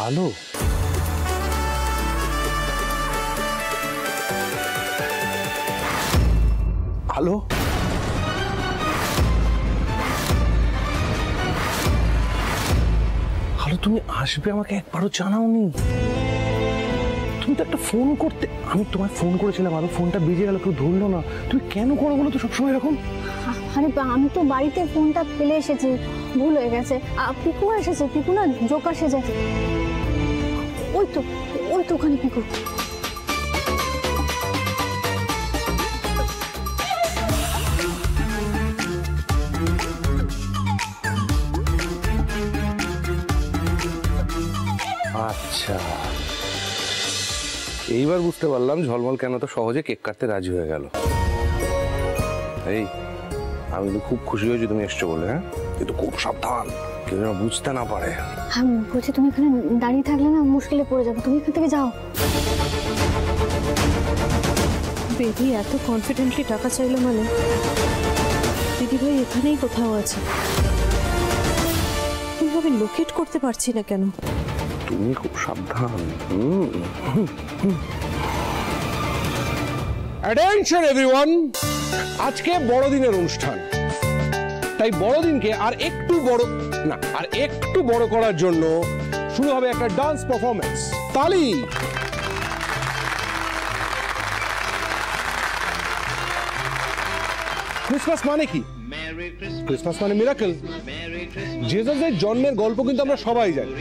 আলো? আলো? আলো, তুমি আসবে আমাকে একবারও জানাওনি? তুমি তো একটা ফোন করতে, আমি তোমায় ফোন করেছিলাম, আলো ফোনটা বেজে গেল, কেউ ধরলো না। তুমি কেন করো বলো তো সবসময় এরকম? আরে আমি তো বাড়িতে ফোনটা ফেলে এসেছি, ভুল হয়ে গেছে। পিকু এসেছে, পিকু না জোকার সেজেছে। ওই তো ওখানে পিকু। আচ্ছা, এইবার বুঝতে পারলাম ঝলমল কেন তো সহজে কেক কাটতে রাজি হয়ে গেল। এই, আমি তো খুব খুশি হয়েছি তুমি এসছো বলে। হ্যাঁ, কিন্তু খুব সাবধান, কেউ যেন বুঝতে না পারে। হ্যাঁ বলছি, তুমি এখানে দাঁড়িয়ে থাকলে না মুশকিলে পড়ে যাবে, তুমি এখান থেকে যাও। বেবি এত কনফিডেন্টলি টাকা চাইলো মানে দিদিভাই এখানেই কোথাও আছে। কিভাবে লোকেট করতে পারছি না কেন? তুমি খুব সাবধান। অ্যাটেনশন এভরিওয়ান, আজকে বড়দিনের অনুষ্ঠান, তাই বড়দিনকে আর একটু বড় করার জন্য শুরু হবে একটা ডান্স পারফরমেন্স। তালি! ক্রিসমাস মানে কি? ক্রিসমাস মানে মিরাকেল। জেসাসের জন্মের গল্প কিন্তু আমরা সবাই জানি।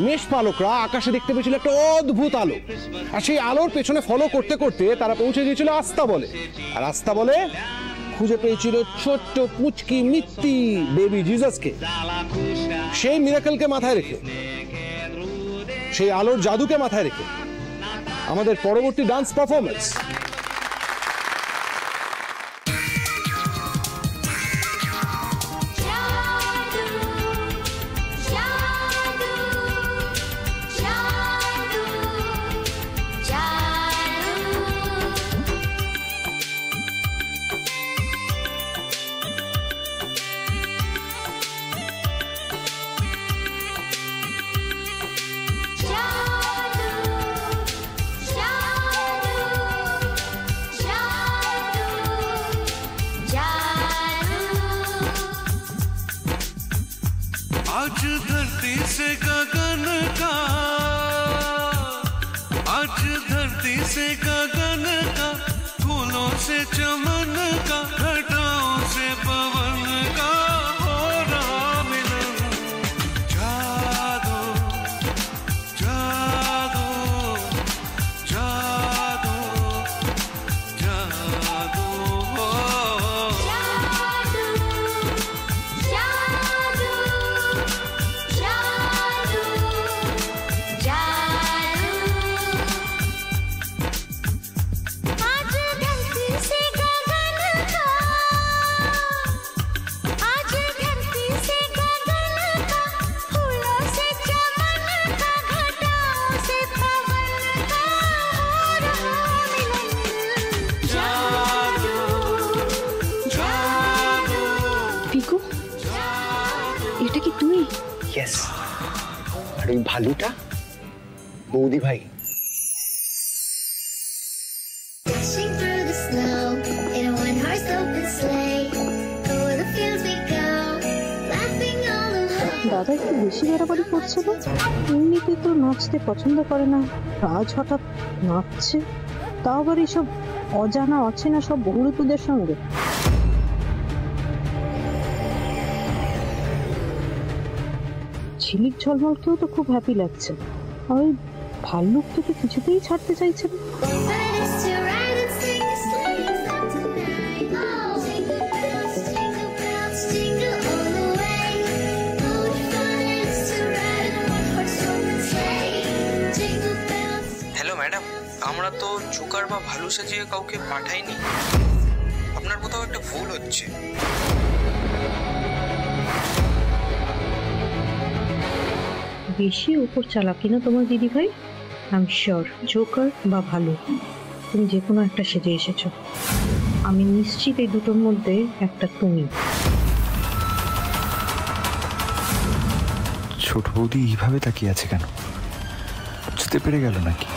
মেষপালকরা আকাশে দেখতে পেয়েছিল একটা অদ্ভুত আলো, আর সেই আলোর পেছনে ফলো করতে করতে তারা পৌঁছে গিয়েছিল আস্তাবলে, আর আস্তাবলে খুঁজে পেয়েছিল ছোট্ট পুচকি মিত্তি বেবি জিসাসকে। সেই মিরাকেলকে মাথায় রেখে, সেই আলোর জাদুকে মাথায় রেখে আমাদের পরবর্তী ডান্স পারফরমেন্স। आज धरती से गगन का, आज धरती से गगन का, फूलों से चमन का, घटाओं से पवन का हो रहा मिलन। जादू जादू जादू जादू এটা কি তুমি? ইয়েস, আর ওই ভালুটা বৌদি ভাই। দাদা একটু বেশি বাড়াবাড়ি করছে না? এমনিতে তো নাচতে পছন্দ করে না, রাজ হঠাৎ নাচছে, তাও আবার এইসব অজানা অচেনা সব বহুরূপীদের সঙ্গে। ঝিলিক ঝলমলকেও তো খুব হ্যাপি লাগছে, আর ওই ভাল্লুককে তো কিছুতেই ছাড়তে চাইছে না। হ্যালো ম্যাডাম, আমরা তো জোকার বা ভালু সাজিয়ে কাউকে পাঠাইনি, আপনার কোথাও একটা ভুল হচ্ছে। বেশি উপর চালাকি না তোমার দিদি ভাই। আই এম শিওর জোকার বা ভালো তুমি যে কোনো একটা সেজে এসেছো। আমি নিশ্চিত এই দুটোর মধ্যে একটা তুমি। ছোট বৌদি এইভাবে তাকিয়ে আছে কেন? বুঝতে পেরে গেল নাকি?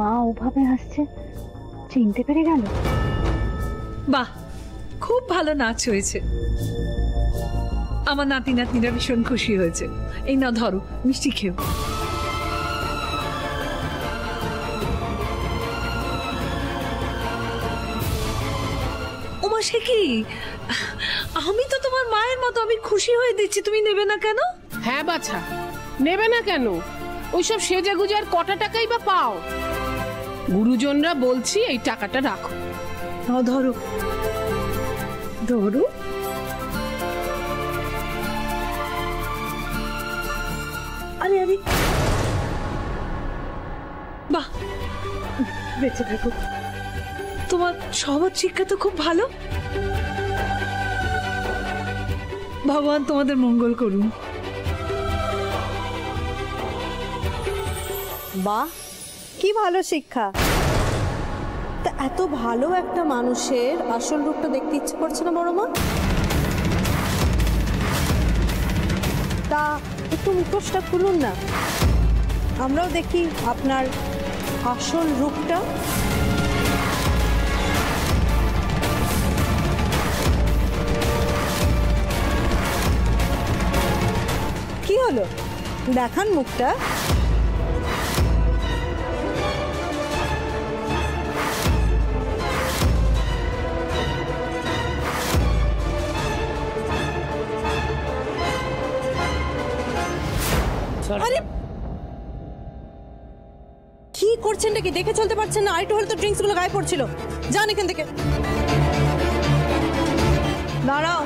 মা ওভাবে আসছে, চিনতে পেরে গেল। বাহ, খুব ভালো নাচ হয়েছে। আমার নাতি নাতনিরা ভীষণ খুশি হয়েছে। এই না ধরো, মিষ্টি খেও। ওমা, সে কি? আমি তো তোমার মায়ের মতো, আমি খুশি হয়ে দিচ্ছি, তুমি নেবে না কেন? হ্যাঁ বাছা, নেবে না কেন? ওইসব সেজে গুজে আর কটা টাকাই বা পাও? গুরুজনরা বলছি এই টাকাটা রাখো। নাও ধরো ধরো। আরে আরে, বাহ, বেঁচে থাকো। তোমার সহজ শিক্ষা তো খুব ভালো। ভগবান তোমাদের মঙ্গল করুন। বাহ, কি ভালো শিক্ষা। তা এত ভালো একটা মানুষের আসল রূপটা দেখতে ইচ্ছে করছে না বড় মা? তা একটু মুখোশটা খুলুন না, আমরাও দেখি আপনার আসল রূপটা। কি হলো, দেখান মুখটা। আরে কি করছেন নাকি? দেখে চলতে পারছেন না? আরেকটু হলে তো ড্রিঙ্কস গুলো গায়ে পড়ছিল। যান এখান থেকে, দাঁড়াও।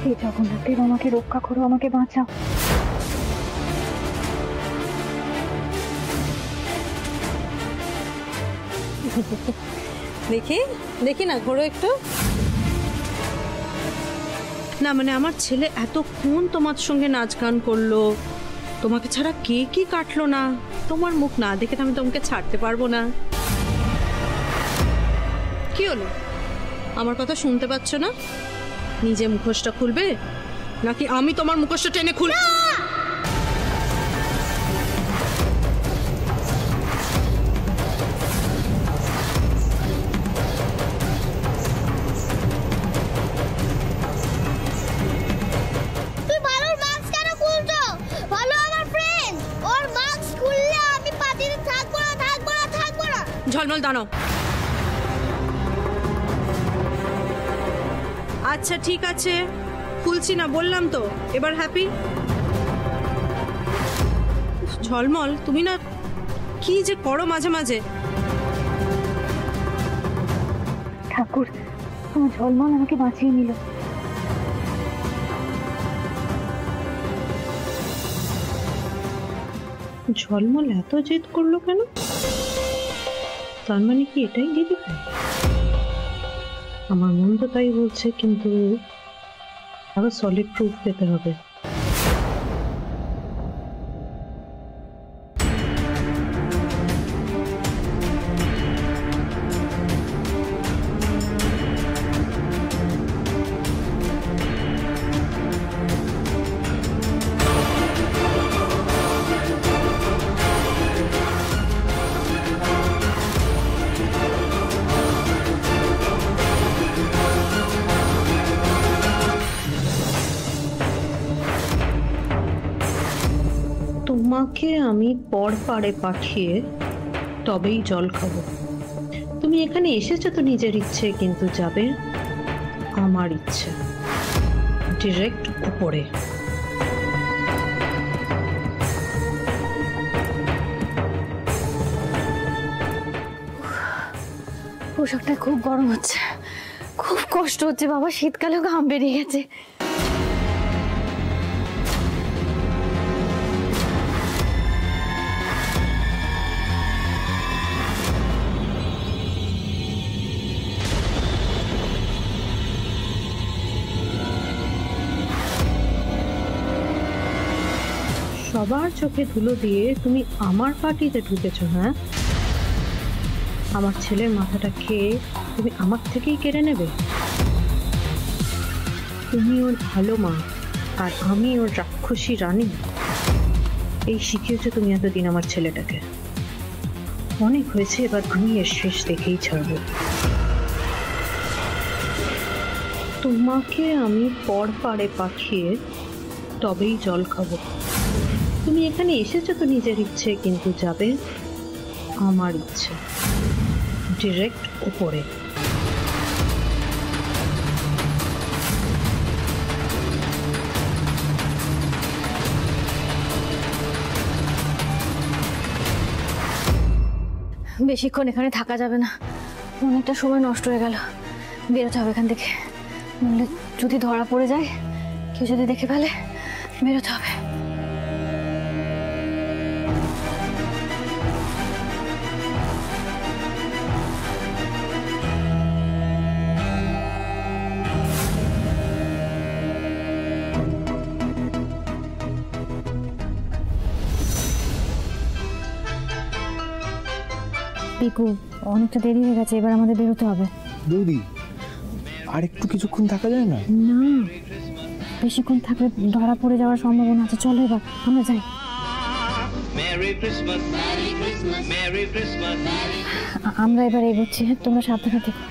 হে জগন্নাথ দেব, আমাকে রক্ষা করো, আমাকে বাঁচাও। দেখি দেখি না, ঘোরো একটু। না মানে আমার ছেলে এতক্ষণ তোমার সঙ্গে নাচ গান করলো, তোমাকে ছাড়া কে কি কাটলো না, তোমার মুখ না দেখে তো আমি তোমাকে ছাড়তে পারবো না। কি হলো, আমার কথা শুনতে পাচ্ছ না? নিজে মুখোশটা খুলবে নাকি আমি তোমার মুখোশটা টেনে খুলব? ঝলমল দাঁড়াও। আচ্ছা ঠিক আছে, খুলছি না বললাম তো, এবার হ্যাপি। ঝলমল তুমি না কি যে করো মাঝে মাঝে। ঠাকুর, আমার ঝলমল আমাকে বাঁচিয়ে নিল। ঝলমল এত জেদ করলো কেন? তার মানে কি এটাই দিদি ভাই? আমার মন তো তাই বলছে, কিন্তু আরো সলিড প্রুফ পেতে হবে। তোমাকে আমি পর পাড়ে পাঠিয়ে তবেই জল খাবো। তুমি এখানে এসেছো তো নিজের ইচ্ছে, কিন্তু যাবে আমার ইচ্ছে, ডিরেক্ট উপরে। পোশাকটা খুব গরম হচ্ছে, খুব কষ্ট হচ্ছে বাবা, শীতকালেও ঘাম বেরিয়ে গেছে। সবার চোখে ধুলো দিয়ে তুমি আমার পার্টিতে ঢুকেছো? হ্যাঁ, আমার ছেলের মাথাটা খেয়ে তুমি আমার থেকেই কেড়ে নেবে? তুমি ওর ভালো মা আর আমি ওর রাক্ষসী রানী। এই শিখিয়েছো তুমি এতদিন আমার ছেলেটাকে। অনেক হয়েছে, এবার আমি এর শেষ দেখেই ছাড়বো। তোমাকে আমি পর পাড়ে পাঠিয়ে তবেই জল খাবো। তুমি এখানে এসেছো তো নিজের ইচ্ছে, কিন্তু যাবে আমার ইচ্ছে, ডিরেক্ট উপরে। বেশিক্ষণ এখানে থাকা যাবে না, অনেকটা সময় নষ্ট হয়ে গেল। বেরোতে হবে এখান থেকে, নইলে যদি ধরা পড়ে যায়, কেউ যদি দেখে ফেলে, বেরোতে হবে। পিকু, অনেকটা দেরি হয়ে গেছে, এবার আমাদের বেরোতে হবে। বৌদি, আর একটু কিছুক্ষণ থাকা যায় না? না, বেশিক্ষণ থাকলে ধরা পড়ে যাওয়ার সম্ভাবনা আছে। চলো এবার আমরা যাই। আমরা এবার এগোচ্ছি, হ্যাঁ, তোমরা সাবধানে থেকো।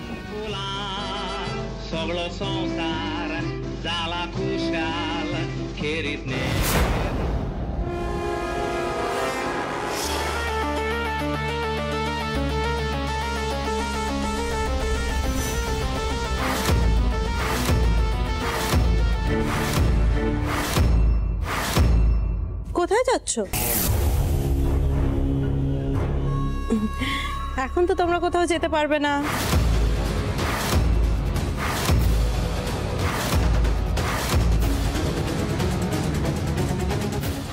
কোথায় যাচ্ছ? এখন তো তোমরা কোথাও যেতে পারবে না।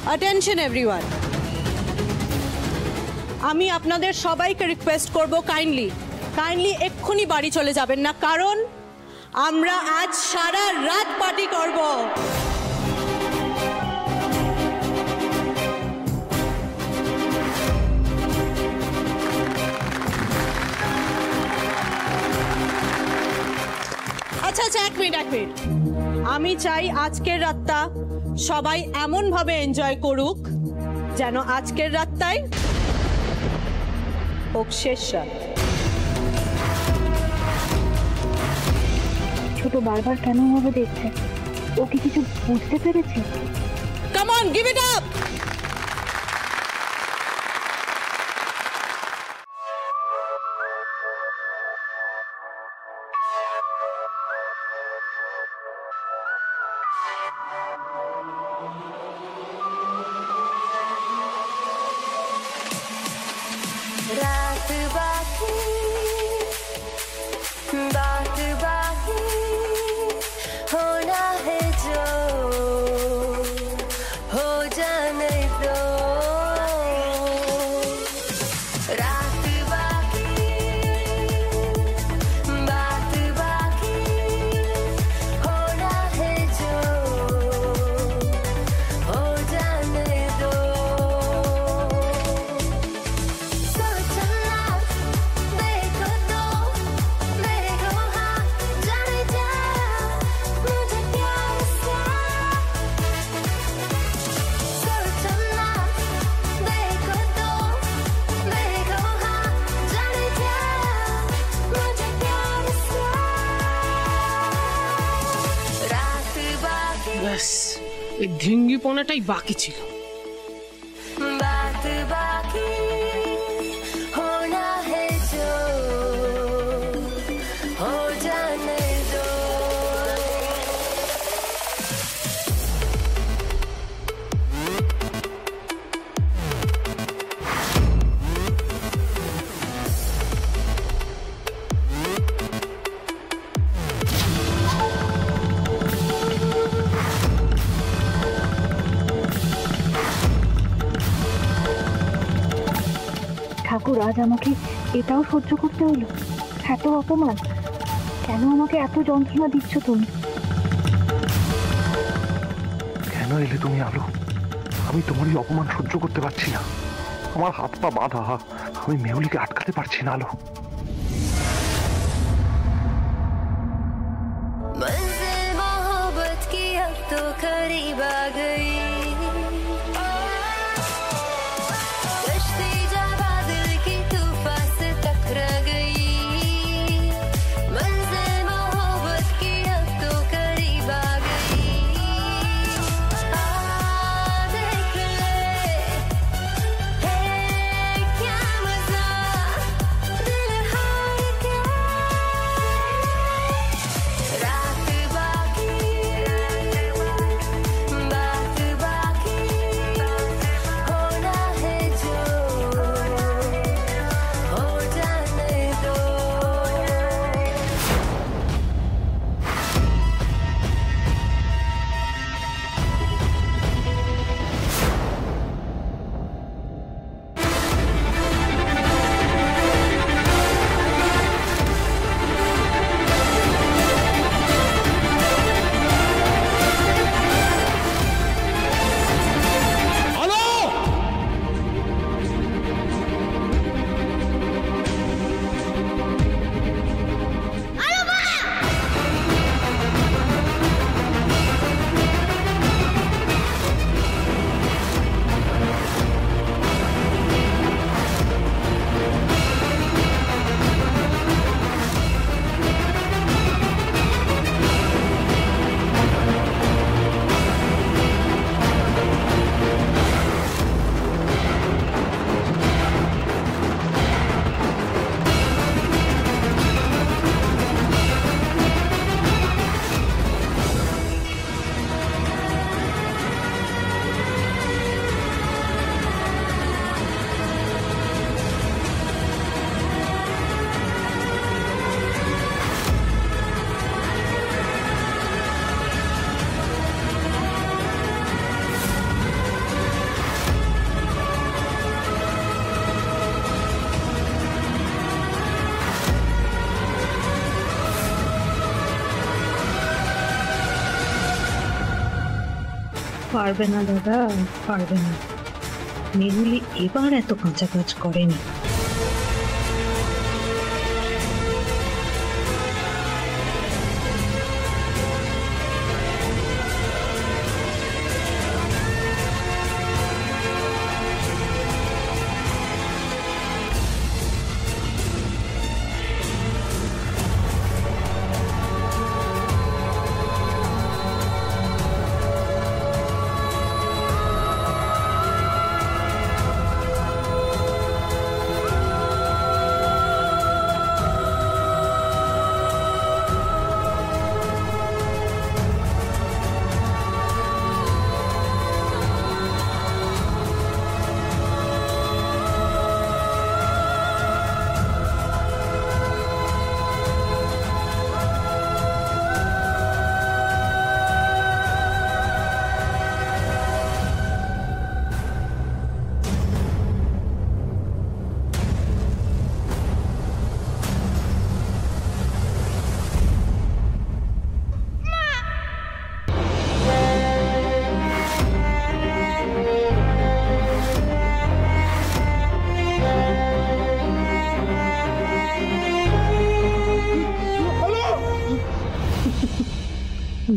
অ্যাটেনশন এভরিওয়ান, আমি আপনাদের সবাইকে রিকোয়েস্ট করব, কাইন্ডলি এক্ষুনি বাড়ি চলে যাবেন না, কারণ আমরা আজ সারা রাত পার্টি করব। আচ্ছা, এক মিনিট। আমি চাই আজকের রাতটা সবাই এমন ভাবে এনজয় করুক যেন আজকের রাতটাই হোক শেষ রাত। ছোট বারবার কেন ভাবে দেখছে? ও কি কিছু বুঝতে পেরেছে? Come on, give it up. रात बाकी बात बाकी होना है जो हो जाने दो। रात बाकी बात बाकी होना है जो हो जाने दो। ব্যাস, এই ঢিঙ্গিপনাটাই বাকি ছিল। बात बाकी होना है जो हो जाने दो। ঠাকুর, আজ আমাকে এটাও সহ্য করতে হলো? এত অপমান কেন? আমাকে এত যন্ত্রণা দিচ্ছ তুমি? কেন এলে তুমি আলো? আমি তোমার এই অপমান সহ্য করতে পারছি না। আমার হাত পা বাঁধা, আমি মেহুলিকে আটকাতে পারছি না। আলো, मंजिल मोहब्बत की अब तो करीब आ गई, कश्ती जा बादल की तूफान से टकरा गई, मंजिल मोहब्बत की अब तो करीब आ गई, देख ले है क्या मजा, दिल हार के रात बाकी बात बाकी होना है जो हो जाने दो। পারবে না দাদা, পারবে না। মেহুলি এবার এত কাঁচা কাজ করেনি।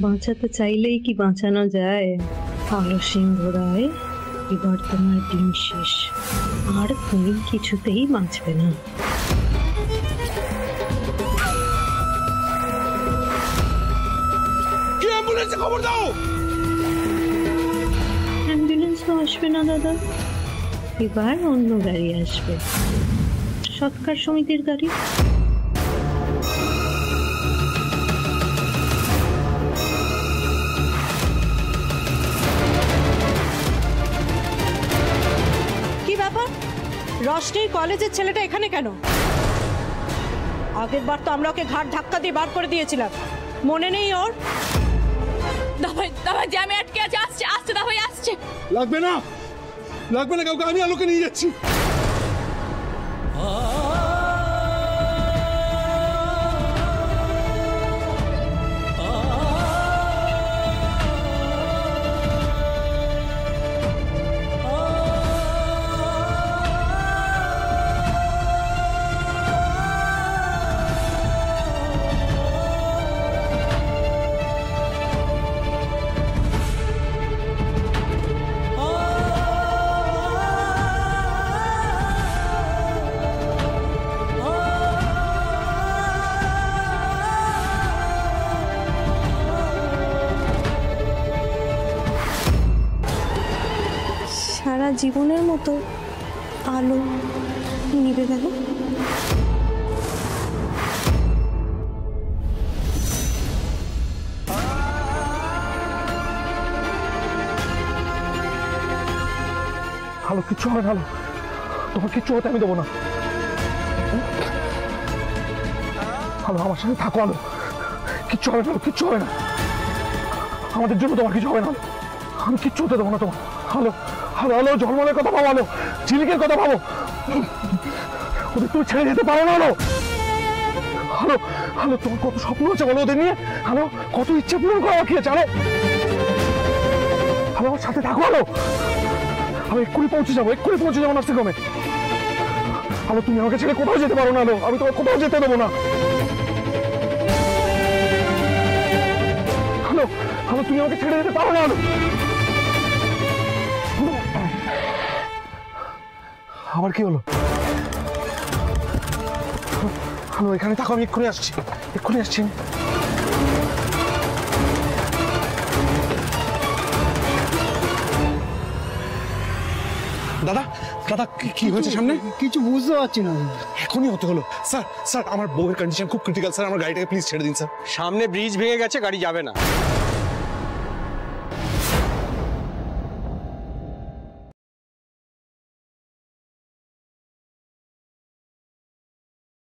বাঁচাতে চাইলেই কি বাঁচানো যায়? আলো সিংহ রায়, এবার তোমার দিন শেষ, আর তুমি কিছুতেই বাঁচবে না। খবর দাও। অ্যাম্বুলেন্সও আসবে না দাদা, এবার অন্য গাড়ি আসবে, সৎকার সমিতির গাড়ি। রশনির কলেজের ছেলেটা এখানে কেন? আগের বার তো আমরা ওকে ঘাট ধাক্কা দিয়ে বার করে দিয়েছিলাম, মনে নেই ওর? দাবাই দাবাই জ্যামে আটকে আছে, আসছে আসছে দাবাই আসছে। লাগবে না, লাগবে না কাউকে, আমি আলোকে নিয়ে যাচ্ছি। জীবনের মতো আলো নিভে গেল। আলো কিচ্ছু হবে না, আলো তোমার কিচ্ছু হতে আমি দেবো না। আলো আমার সাথে থাকো, আলো কিচ্ছু হবে না, কিচ্ছু হবে না, আমাদের জন্য তোমার কিছু হবে না, আমি কিচ্ছু হতে দেবো না তোমার। আলো আলো আলো ঝলমলের কথা ভাবো, আলো ঝিলিকের কথা ভাবো, ওদের তুমি ছেড়ে যেতে পারো না। আলো আলো আলো তোমার কত স্বপ্ন আছে বলো ওদের নিয়ে, আলো কত ইচ্ছে পূরণ করা বাকি আছে। আলো আলো আমার সাথে থাকো, আলো আমি এক্ষুনি পৌঁছে যাবো, এক্ষুনি পৌঁছে যাবো নার্সিংহোমে। আলো তুমি আমাকে ছেড়ে কোথাও যেতে পারো না, আলো আমি তোমার কোথাও যেতে দেবো না। আলো আলো তুমি আমাকে ছেড়ে যেতে পারো না। আলো আবার কি হলো? আলো এখানে থাকো, আমি এক্ষুনি আসছি, এক্ষুনি আসছি। দাদা দাদা কি হয়েছে সামনে? কিছু বুঝতে পারছি না। এখনই হতে হলো স্যার। স্যার আমার বউয়ের কন্ডিশন খুব ক্রিটিক্যাল স্যার, আমার গাড়িটাকে প্লিজ ছেড়ে দিন স্যার। সামনে ব্রিজ ভেঙে গেছে, গাড়ি যাবে না।